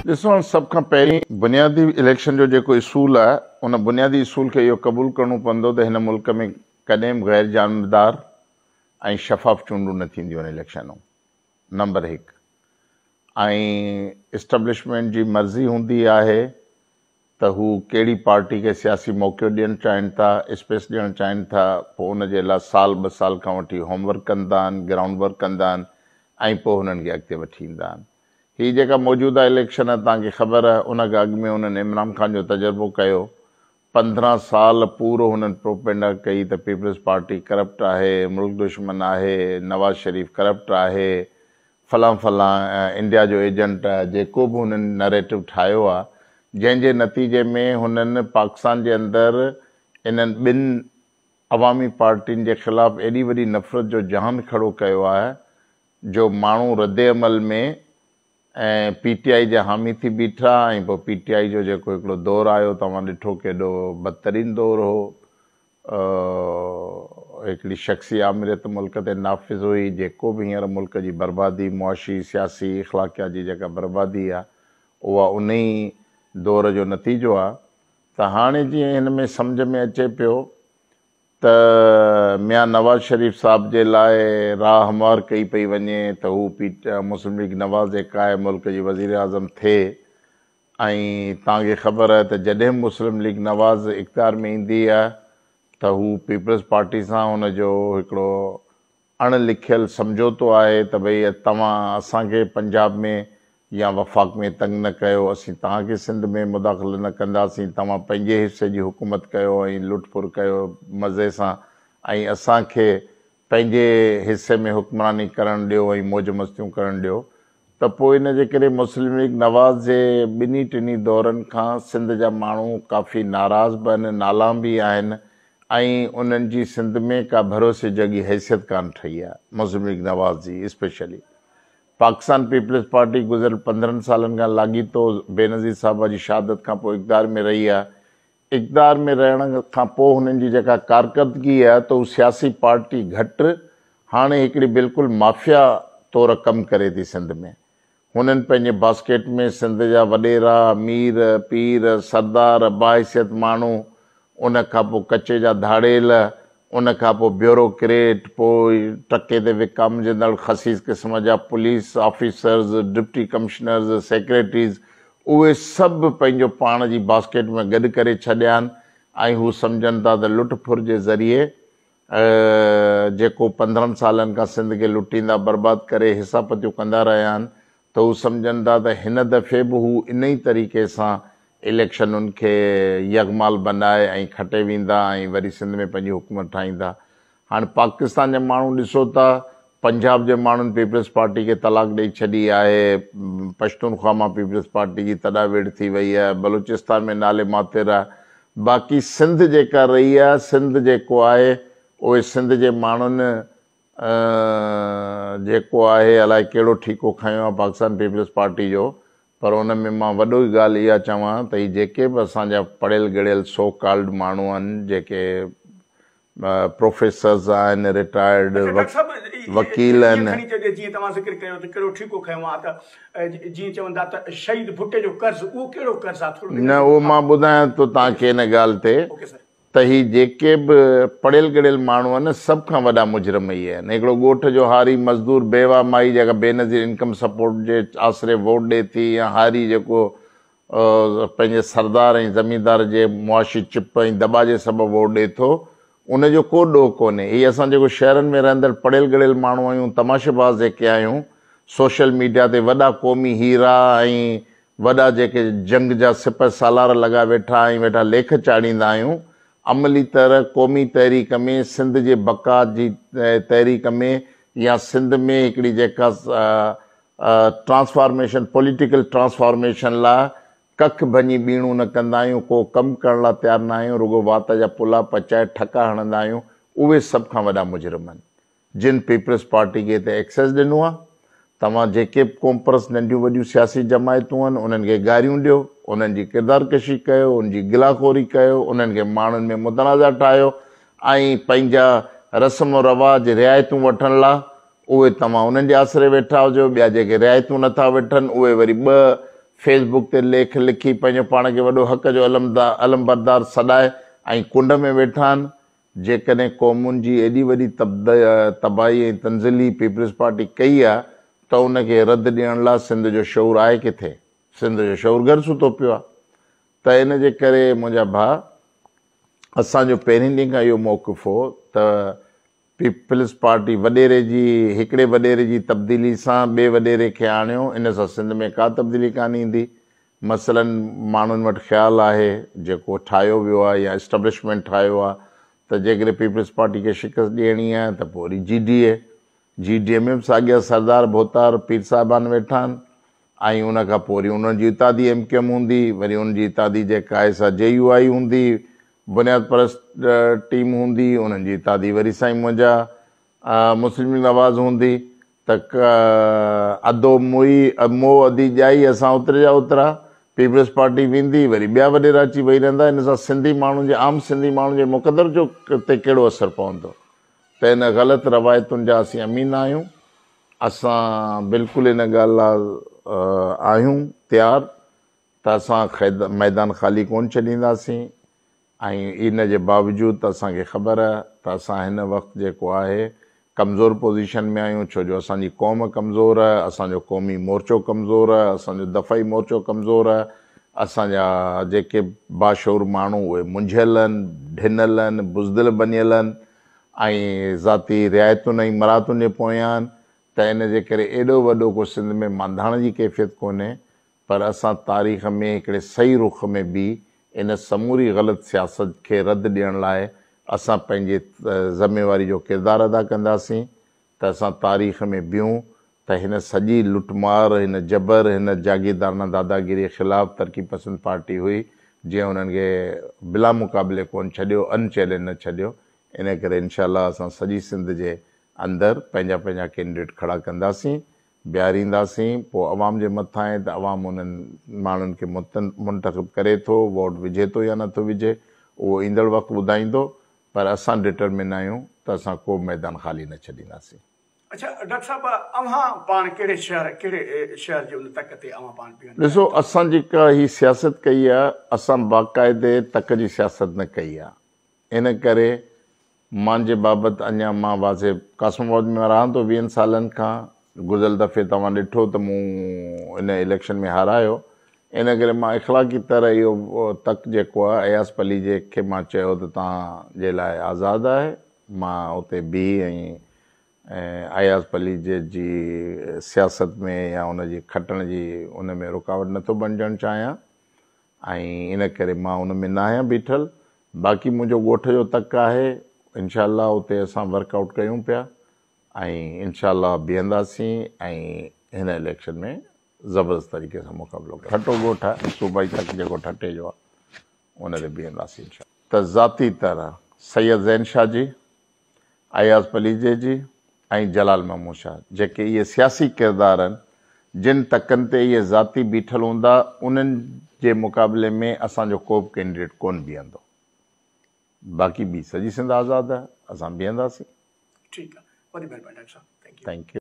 ॾिसो सब खां पहिरीं बुनियादी इलेक्शन जो जेको इसूल आहे उन बुनियादी इसूल खे इहो क़बूल करणो पवंदो त हिन मुल्क में कॾहिं बि गैर जानबदार ऐं शफ़ाफ़ चूंडूं न थींदियूं आहिनि इलेक्शनूं। नंबर 1 ऐं इस्टेब्लिशमेंट जी मर्ज़ी हूंदी आहे त हू कहिड़ी पार्टी खे सियासी मौक़ो ॾियणु चाहिनि था, स्पेस ॾियणु चाहिनि था, पोइ उनजे लाइ साल 2 साल खां वठी होमवर्क कंदा आहिनि, ग्राउंड वर्क कंदा आहिनि ऐं पोइ हुननि खे अॻिते वठी ईंदा आहिनि। हीअ जेका मौजूदा इलेक्शन आहे तव्हांखे ख़बर आहे, उन खां अॻु में उन्हनि इमरान ख़ान जो तजुर्बो कयो। 15 साल पूरो हुननि प्रोपेगेंडा कई त पीपल्स पार्टी करप्ट आहे, मुल्क दुश्मन आहे, नवाज़ शरीफ़ करप्ट आहे, फलां फलां इंडिया जो एजेंट आहे, जेको बि हुननि नरेटिव ठाहियो आहे, जंहिंजे नतीजे में हुननि पाकिस्तान जे अंदरि इन्हनि ॿिनि अवामी पार्टियुनि जे ख़िलाफ़ु एॾी वॾी नफ़रत जो जहान खड़ो कयो आहे जो माण्हू रद्द अमल में ऐं PTI जा हामी थी बीठा। ऐं पोइ PTI जो जेको हिकिड़ो दौरु आयो तव्हां ॾिठो केॾो बदतरीन दौरु हो। हिकिड़ी शख़्सी आमिरियत मुल्क ते नाफ़िज़ हुई, जेको बि हींअर मुल्क जी बर्बादी, मुआशी, सियासी, इख़्लाक़ियात जी जेका बर्बादी आहे उहा उन ई दौर जो नतीजो आहे। त हाणे जीअं हिन में सम्झ में अचे पियो त मियां नवाज़ शरीफ़ साहब जे लाइ राह हमवार कई पई वञे त हू मुस्लिम लीग नवाज़ जेका आहे मुल्क जी वज़ीर आज़म थिए। ऐं तव्हांखे ख़बर आहे त जॾहिं मुस्लिम लीग नवाज़ इक़्तिदार में ईंदी आहे त हू पीपल्स पार्टी सां हुनजो हिकिड़ो अणलिखियल सम्झोतो आहे त भई तव्हां असांखे पंजाब में या वफ़ाक़ में तंग न कयो, असीं तव्हांखे सिंध में मुदाख़िल न कंदासीं, तव्हां पंहिंजे हिसे जी हुकूमत कयो ऐं लुटफुर कयो मज़े सां, ऐं असांखे पंहिंजे हिसे में हुक्मरानी करणु ॾियो ऐं मौज मस्तियूं करणु ॾियो। त पोइ इन जे करे मुस्लिम लीग नवाज़ जे ॿिन्ही टिनी दौरनि खां सिंध जा माण्हू काफ़ी नाराज़ बि आहिनि, नाला बि आहिनि ऐं उन्हनि जी सिंध में का भरोसे जॻी हैसियत कान ठही आहे मुस्लिम लीग नवाज़ जी। स्पेशली पाकिस्तान पीपल्स पार्टी गुज़िरियल 15 सालनि खां लाॻीतो बेनज़ीर साहब जी शहादत खां पोइ इक़्तिदार में रही आहे। इक़्तिदार में रहण खां पोइ हुननि जी जेका कारकर्दगी आहे त उहा सियासी पार्टी घटि हाणे हिकिड़ी बिल्कुलु माफ़िया तौरु कमु करे थी सिंध में। हुननि पंहिंजे बास्केट में सिंध जा वॾेरा, मीर, पीर, सरदार, बाहिसियत माण्हू, उन खां पोइ कचे जा धाड़ेल, उन खां पोइ ब्यूरोक्रेट, पोइ टके ते विकामजंदड़ ख़सीस क़िस्म जा police officers, deputy commissioners, secretaries, उहे सभु पंहिंजो पाण जी बास्केट में गॾु करे छॾिया आहिनि ऐं हू सम्झनि था त लुटफुर जे ज़रिए जेको 15 सालनि खां सिंध खे लुटींदा बर्बादु करे हिसापतियूं कंदा रहिया आहिनि, त हू सम्झनि था त हिन दफ़े बि हू इन ई तरीक़े सां इलेक्शनुनि खे यगमाल बनाए ऐं खटे वेंदा ऐं वरी सिंध में पंहिंजी हुकूमत ठाहींदा। हाणे पाकिस्तान जा माण्हू ॾिसो था, पंजाब जे माण्हुनि पीपल्स पार्टी खे तलाक ॾेई छॾी आहे, पश्तूनख्वा मां पीपल्स पार्टी जी तॾावेड़ थी वई आहे, बलूचिस्तान में नाले मातिर आहे। बाक़ी सिंध जेका रही आहे, सिंध जेको आहे उहे सिंध जे माण्हुनि जेको आहे अलाए कहिड़ो ठीको खयो आहे पाकिस्तान पीपल्स पार्टी जो। पर उन में मां वॾो ई ॻाल्हि इहा चवां त हीअ जेके बि असांजा पढ़ियल ॻढ़ियल सो कॉल्ड माण्हू आहिनि, जेके प्रोफेसर्स आहिनि, रिटायर्ड वकील आहिनि, जीअं तव्हां ज़िक्र कयो त कहिड़ो ठीको खयो आहे, त जीअं चवंदा त शहीद भुट्टे जो कर्ज़, उहो कहिड़ो कर्ज़ आहे? न उहो मां ॿुधायां थो तव्हांखे हिन ॻाल्हि ते त ही जेके बि पढ़ियल ॻढ़ियल माण्हू आहिनि सभ खां वॾा मुजरम इहे आहिनि। हिकिड़ो ॻोठ जो हारी मज़दूर बेवा माई जेका बेनज़ीर इनकम सपोर्ट जे आसिरे वोट ॾिए थी, या हारी जेको पंहिंजे सरदार ऐं ज़मींदार जे मुआशी चिप ऐं दॿा जे सबबु वोट ॾिए थो, उनजो को ॾोह कोन्हे। हीअ असां जेको शहरनि में रहंदड़ पढ़ियल ॻढ़ियल माण्हू आहियूं, तमाशेबाज़ जेके आहियूं, सोशल मीडिया ते वॾा क़ौमी हीरा ऐं वॾा जेके जंग जा सिपह सालार लॻा वेठा ऐं वेठा लेख चाढ़ींदा आहियूं, अमली तरह क़ौमी तहरीक में, सिंध जे बका जी तहरीक में, या सिंध में हिकिड़ी जेका ट्रांसफॉर्मेशन, पॉलिटिकल ट्रांसफॉर्मेशन लाइ कख भञी बीणूं न कंदा आहियूं, को कमु करण लाइ तयारु न आहियूं, रुगो वात जा पुला पचाए ठका हणंदा आहियूं, उहे सभ खां वॾा मुजरिम आहिनि जिन पीपल्स पार्टी खे हिते एक्सेस ॾिनो आहे। तव्हां जेके बि कोम्परस नंढियूं वॾियूं सियासी जमायतूं आहिनि उन्हनि खे गारियूं ॾियो, उन्हनि जी किरदार कशी कयो, उनजी गिलाखोरी कयो, उन्हनि खे माण्हुनि में मुतनाज़ा ठाहियो ऐं पंहिंजा रस्म रवाज रिआयतूं वठण लाइ उहे तव्हां उन्हनि जे आसिरे वेठा हुजो। ॿिया जेके रिआयतूं नथा वठनि उहे वरी फेसबुक ते लेख लिखी पंहिंजो पाण खे वॾो हक़ जो अलमबरदार सॾाए ऐं कुंड में वेठा आहिनि। जेकॾहिं क़ौमुनि जी एॾी वॾी तबाही ऐं तंज़िली पीपल्स पार्टी कई आहे त उनखे रद्द ॾियण लाइ सिंध जो शौर आहे किथे? सिंध जो शौर घर सुतो पियो आहे। त इन जे करे मुंहिंजा भाउ, असांजो पहिरीं ॾींहं खां इहो मौक़िफ़ हो त पीपल्स पार्टी वॾेरे जी, हिकिड़े वॾेरे जी तब्दीली सां ॿिए वॾेरे खे आणियो, इन सां सिंध में का तब्दीली कान ईंदी। मसलन माण्हुनि वटि ख़्यालु आहे जेको ठाहियो वियो आहे या एस्टेब्लिशमेंट ठाहियो आहे त जेकॾहिं पीपल्स पार्टी खे शिकस्त ॾियणी आहे त पोइ वरी GDA में बि साॻिया सरदार भोतार पीर साहिबान वेठा आहिनि ऐं उन खां पोइ वरी उन्हनि जी इतादी MQM हूंदी, वरी उनजी इतादी जेका आहे सा JUI हूंदी, बुनियाद परस्त टीम हूंदी, उन्हनि जी इतादी वरी साईं मुंहिंजा मुस्लिम लीग नवाज़ हूंदी। त अधो मोह अधी ॼाई असां उतरे जा उतरा, पीपल्स पार्टी वेंदी, वरी ॿिया वॾेरा अची वेही रहंदा। इन सां सिंधी माण्हुनि जे, आम सिंधी माण्हुनि जे मुक़दर जो ते कहिड़ो असरु पवंदो? त इन ग़लति रवायतुनि जा असीं अमीन आहियूं। असां बिल्कुलु इन ॻाल्हि लाइ आहियूं तयारु त असां मैदान ख़ाली कोन छॾींदासीं। ऐं इन जे बावजूदि असांखे ख़बर आहे त असां हिन वक़्तु जेको आहे कमज़ोर पोज़ीशन में आहियूं, छो जो असांजी क़ौम कमज़ोर आहे, असांजो क़ौमी मोर्चो कमज़ोर आहे, असांजो दफ़ाई मोर्चो कमज़ोर आहे। असांजा जेके बाशऊर माण्हू उहे मुंझियल आहिनि, ढिनल आहिनि, बुज़दिल बणियल आहिनि ऐं ज़ाती रिआयतुनि ऐं मरातुनि जे पोयां आहिनि। त इन जे करे एॾो वॾो को सिंध में मंधाइण जी कैफ़ियत कोन्हे, पर असां तारीख़ में हिकिड़े सही रुख में बि इन समूरी ग़लति सियासत खे रद्द ॾियण लाइ असां पंहिंजी ज़िमेवारी जो किरदारु अदा कंदासीं। त असां तारीख़ में बिहूं त हिन सॼी लुटमार, हिन जबर, हिन जागीरदारना दादागिरी जे ख़िलाफ़ु तरक़ी पसंद पार्टी हुई, जीअं उन्हनि खे बिला मुक़ाबले कोन छॾियो, अनचैलेंज न छॾियो। इन करे इनशाअल्लाह असां सॼी सिंध जे अंदरि पंहिंजा पंहिंजा कैंडिडेट खड़ा कंदासीं, बीहारींदासीं। पोइ अवाम जे मथां आहे त अवाम उन्हनि माण्हुनि खे मुंतख़िब करे थो, वोट विझे थो या नथो विझे, उहो ईंदड़ वक़्तु ॿुधाईंदो। पर असां डिटरमिन आहियूं त असां को मैदान ख़ाली न छॾींदासीं। अच्छा डॉक्टर साहब, अव्हां पाण कहिड़े शहर जे उन तक ते अव्हां पाण बीहंदा? ॾिसो, असां जेका ही सियासत कई आहे, असां बाक़ाइदे तक जी सियासत न कई आहे। इन करे मुंहिंजे बाबति अञा मां वाज़े कासमाबाद में रहां थो 20 सालनि खां। गुज़िरियल दफ़े तव्हां ॾिठो त मूं इन इलेक्शन में हारायो। इन करे मां इख़लाक़ी तरह इहो तक जेको आहे अयाज़ पली जे खे मां चयो त तव्हांजे लाइ आज़ादु आहे। मां उते बीह ऐं अयाज़ पली जी सियासत में या उनजी खटण जी उन में रुकावट नथो बणिजणु चाहियां ऐं इन करे मां उन में न आहियां बीठल। बाक़ी मुंहिंजो ॻोठ जो तक आहे, इनशाअल्लाह उते असां वर्कआउट कयूं पिया ऐं इनशाअल्लाह बीहंदासीं ऐं हिन इलेक्शन में ज़बरदस्त तरीक़े सां मुक़ाबिलो कयूं। ठटो ॻोठ आहे, सूबाई तक जेको ठटे जो आहे, उन ते बीहंदासीं इनशाअल्लाह। त ज़ाती तरह सैयद ज़ैन शाह जी, अयाज़ पलीजे जी ऐं जलाल महमूद शाह, जेके इहे सियासी किरदार आहिनि, जिन तकनि ते इहे ज़ाती बीठल हूंदा, उन्हनि जे मुक़ाबले में असांजो को बि कैंडिडेट कोन बीहंदो। बाक़ी ॿी सॼी सिंध आज़ादु आहे, असां बीहंदासीं। ठीकु आहे, वॾी महिरबानी डॉक्टर साहब, थैंक यू।